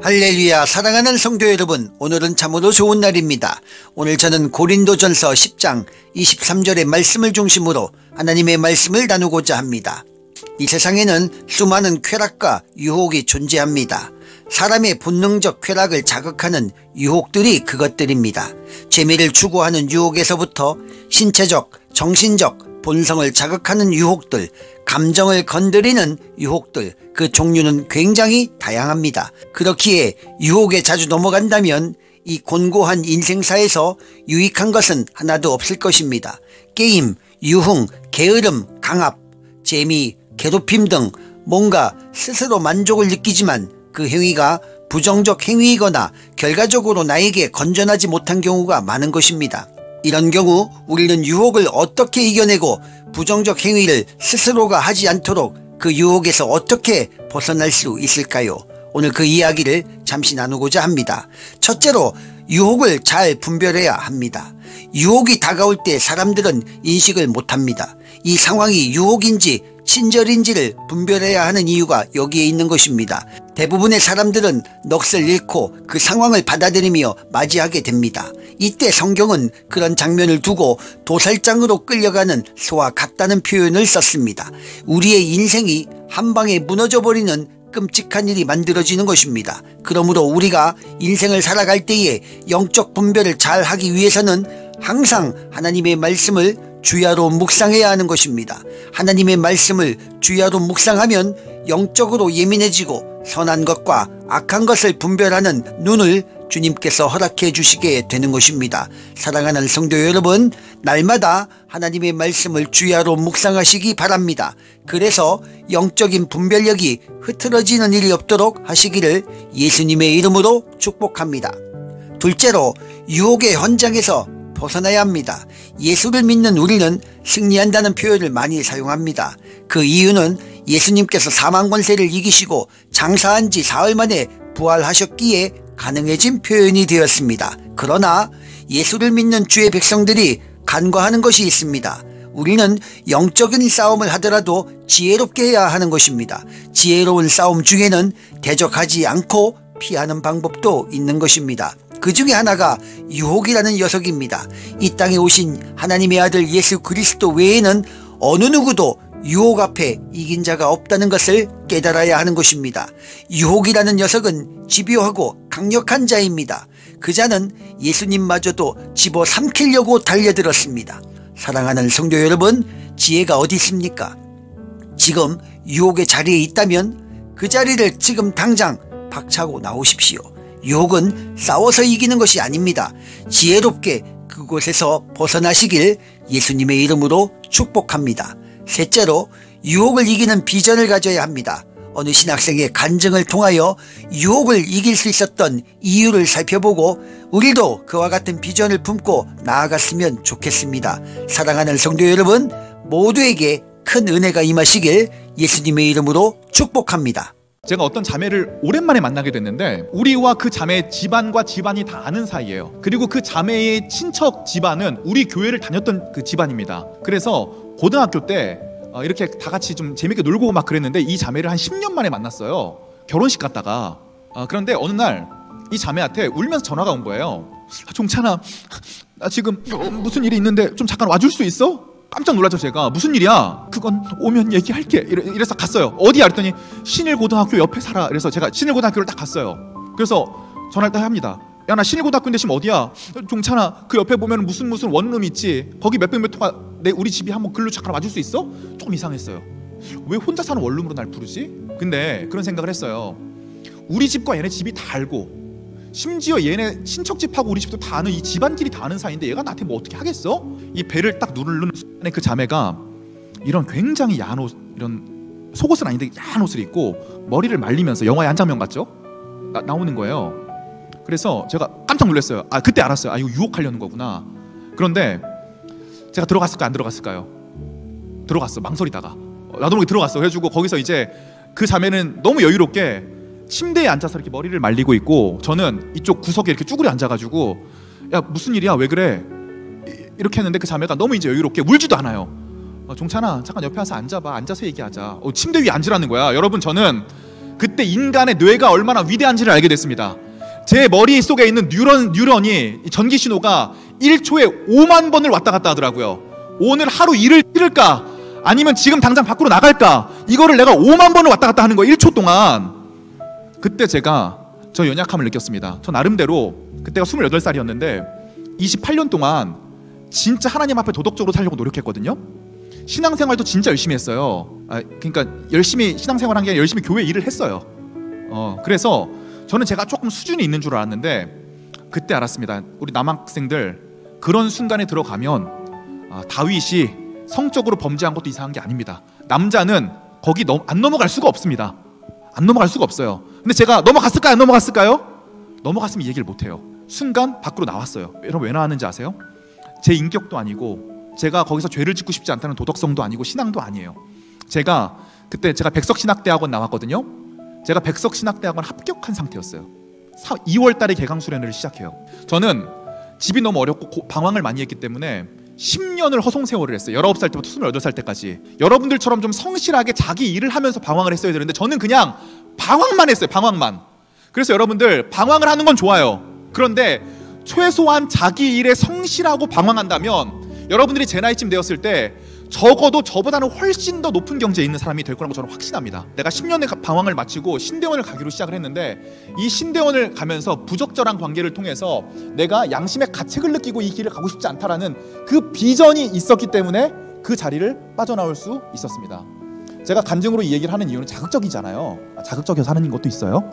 할렐루야. 사랑하는 성도 여러분, 오늘은 참으로 좋은 날입니다. 오늘 저는 고린도전서 10장 23절의 말씀을 중심으로 하나님의 말씀을 나누고자 합니다. 이 세상에는 수많은 쾌락과 유혹이 존재합니다. 사람의 본능적 쾌락을 자극하는 유혹들이 그것들입니다. 재미를 추구하는 유혹에서부터 신체적, 정신적, 본성을 자극하는 유혹들, 감정을 건드리는 유혹들, 그 종류는 굉장히 다양합니다. 그렇기에 유혹에 자주 넘어간다면 이 곤고한 인생사에서 유익한 것은 하나도 없을 것입니다. 게임, 유흥, 게으름, 강압, 재미, 괴롭힘 등 뭔가 스스로 만족을 느끼지만 그 행위가 부정적 행위이거나 결과적으로 나에게 건전하지 못한 경우가 많은 것입니다. 이런 경우 우리는 유혹을 어떻게 이겨내고 부정적 행위를 스스로가 하지 않도록 그 유혹에서 어떻게 벗어날 수 있을까요? 오늘 그 이야기를 잠시 나누고자 합니다. 첫째로 유혹을 잘 분별해야 합니다. 유혹이 다가올 때 사람들은 인식을 못합니다. 이 상황이 유혹인지 친절인지를 분별해야 하는 이유가 여기에 있는 것입니다. 대부분의 사람들은 넋을 잃고 그 상황을 받아들이며 맞이하게 됩니다. 이때 성경은 그런 장면을 두고 도살장으로 끌려가는 소와 같다는 표현을 썼습니다. 우리의 인생이 한방에 무너져버리는 끔찍한 일이 만들어지는 것입니다. 그러므로 우리가 인생을 살아갈 때에 영적 분별을 잘 하기 위해서는 항상 하나님의 말씀을 주야로 묵상해야 하는 것입니다. 하나님의 말씀을 주야로 묵상하면 영적으로 예민해지고 선한 것과 악한 것을 분별하는 눈을 주님께서 허락해 주시게 되는 것입니다. 사랑하는 성도 여러분, 날마다 하나님의 말씀을 주야로 묵상하시기 바랍니다. 그래서 영적인 분별력이 흐트러지는 일이 없도록 하시기를 예수님의 이름으로 축복합니다. 둘째로 유혹의 현장에서 벗어나야 합니다. 예수를 믿는 우리는 승리한다는 표현을 많이 사용합니다. 그 이유는 예수님께서 사망 권세를 이기시고 장사한 지 사흘 만에 부활하셨기에 가능해진 표현이 되었습니다. 그러나 예수를 믿는 주의 백성들이 간과하는 것이 있습니다. 우리는 영적인 싸움을 하더라도 지혜롭게 해야 하는 것입니다. 지혜로운 싸움 중에는 대적하지 않고 피하는 방법도 있는 것입니다. 그 중에 하나가 유혹이라는 녀석입니다. 이 땅에 오신 하나님의 아들 예수 그리스도 외에는 어느 누구도 유혹 앞에 이긴 자가 없다는 것을 깨달아야 하는 것입니다. 유혹이라는 녀석은 집요하고 강력한 자입니다. 그 자는 예수님마저도 집어삼키려고 달려들었습니다. 사랑하는 성도 여러분, 지혜가 어디 있습니까? 지금 유혹의 자리에 있다면 그 자리를 지금 당장 박차고 나오십시오. 유혹은 싸워서 이기는 것이 아닙니다. 지혜롭게 그곳에서 벗어나시길 예수님의 이름으로 축복합니다. 셋째로 유혹을 이기는 비전을 가져야 합니다. 어느 신학생의 간증을 통하여 유혹을 이길 수 있었던 이유를 살펴보고 우리도 그와 같은 비전을 품고 나아갔으면 좋겠습니다. 사랑하는 성도 여러분, 모두에게 큰 은혜가 임하시길 예수님의 이름으로 축복합니다. 제가 어떤 자매를 오랜만에 만나게 됐는데 우리와 그 자매의 집안과 집안이 다 아는 사이예요. 그리고 그 자매의 친척 집안은 우리 교회를 다녔던 그 집안입니다. 그래서 고등학교 때 이렇게 다 같이 좀 재밌게 놀고 막 그랬는데 이 자매를 한 10년 만에 만났어요. 결혼식 갔다가. 그런데 어느 날 이 자매한테 울면서 전화가 온 거예요. 종찬아, 나 지금 무슨 일이 있는데 좀 잠깐 와줄 수 있어? 깜짝 놀라죠. 제가. 무슨 일이야? 그건 오면 얘기할게. 이래서 갔어요. 어디야? 그랬더니 신일고등학교 옆에 살아. 그래서 제가 신일고등학교를 딱 갔어요. 그래서 전화를 딱 합니다. 야, 나 신일고등학교인데 지금 어디야? 종찬아, 그 옆에 보면 무슨 원룸 있지? 거기 몇백 몇 호가 우리 집이 한번 글로 잠깐 와줄 수 있어? 조금 이상했어요. 왜 혼자 사는 원룸으로 날 부르지? 근데 그런 생각을 했어요. 우리 집과 얘네 집이 다 알고 심지어 얘네 친척집하고 우리 집도 다 아는 이 집안끼리 다 아는 사이인데 얘가 나한테 뭐 어떻게 하겠어? 이 배를 딱 누르는 순간에 그 자매가 이런 굉장히 야한 옷, 이런 속옷은 아닌데 야한 옷을 입고 머리를 말리면서 영화의 한 장면 같죠? 나오는 거예요. 그래서 제가 깜짝 놀랐어요. 그때 알았어요. 이거 유혹하려는 거구나. 그런데 제가 들어갔을까 안 들어갔을까요? 들어갔어. 망설이다가 나도 모르게 들어갔어. 그래가지고 거기서 이제 그 자매는 너무 여유롭게 침대에 앉아서 이렇게 머리를 말리고 있고 저는 이쪽 구석에 이렇게 쭈그려 앉아가지고 야, 무슨 일이야? 왜 그래? 이렇게 했는데 그 자매가 너무 이제 여유롭게 울지도 않아요. 종찬아, 잠깐 옆에 와서 앉아봐. 앉아서 얘기하자. 침대 위에 앉으라는 거야. 여러분, 저는 그때 인간의 뇌가 얼마나 위대한지를 알게 됐습니다. 제 머릿속에 있는 뉴런이 전기 신호가 1초에 5만 번을 왔다 갔다 하더라고요. 오늘 하루 일을 치를까 아니면 지금 당장 밖으로 나갈까, 이거를 내가 5만 번을 왔다 갔다 하는 거예요, 1초 동안. 그때 제가 저 연약함을 느꼈습니다. 저 나름대로 그때가 28살이었는데 28년 동안 진짜 하나님 앞에 도덕적으로 살려고 노력했거든요. 신앙생활도 진짜 열심히 했어요. 그러니까 열심히 신앙생활한 게 아니라 열심히 교회 일을 했어요. 그래서 저는 제가 조금 수준이 있는 줄 알았는데 그때 알았습니다. 우리 남학생들, 그런 순간에 들어가면 다윗이 성적으로 범죄한 것도 이상한 게 아닙니다. 남자는 거기 안 넘어갈 수가 없습니다. 안 넘어갈 수가 없어요. 근데 제가 넘어갔을까요? 안 넘어갔을까요? 넘어갔으면 이 얘기를 못해요. 순간 밖으로 나왔어요. 여러분 왜 나왔는지 아세요? 제 인격도 아니고 제가 거기서 죄를 짓고 싶지 않다는 도덕성도 아니고 신앙도 아니에요. 그때 제가 백석신학대학원 나왔거든요. 제가 백석신학대학원 합격한 상태였어요. 2월 달에 개강수련회를 시작해요. 저는 집이 너무 어렵고 방황을 많이 했기 때문에 10년을 허송세월을 했어요. 19살 때부터 28살 때까지. 여러분들처럼 좀 성실하게 자기 일을 하면서 방황을 했어야 되는데 저는 그냥 방황만 했어요. 방황만. 그래서 여러분들, 방황을 하는 건 좋아요. 그런데 최소한 자기 일에 성실하고 방황한다면 여러분들이 제 나이쯤 되었을 때 적어도 저보다는 훨씬 더 높은 경제에 있는 사람이 될 거라고 저는 확신합니다. 내가 10년의 방황을 마치고 신대원을 가기로 시작을 했는데 이 신대원을 가면서 부적절한 관계를 통해서 내가 양심의 가책을 느끼고 이 길을 가고 싶지 않다라는 그 비전이 있었기 때문에 그 자리를 빠져나올 수 있었습니다. 제가 간증으로 이 얘기를 하는 이유는 자극적이잖아요. 자극적이어서 하는 것도 있어요.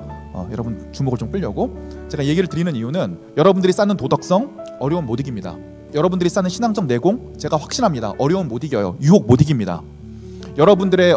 여러분 주목을 좀 끌려고 제가 얘기를 드리는 이유는 여러분들이 쌓는 도덕성 어려움 못 이깁니다. 여러분들이 쌓는 신앙적 내공 제가 확신합니다. 어려움 못 이겨요. 유혹 못 이깁니다. 여러분들의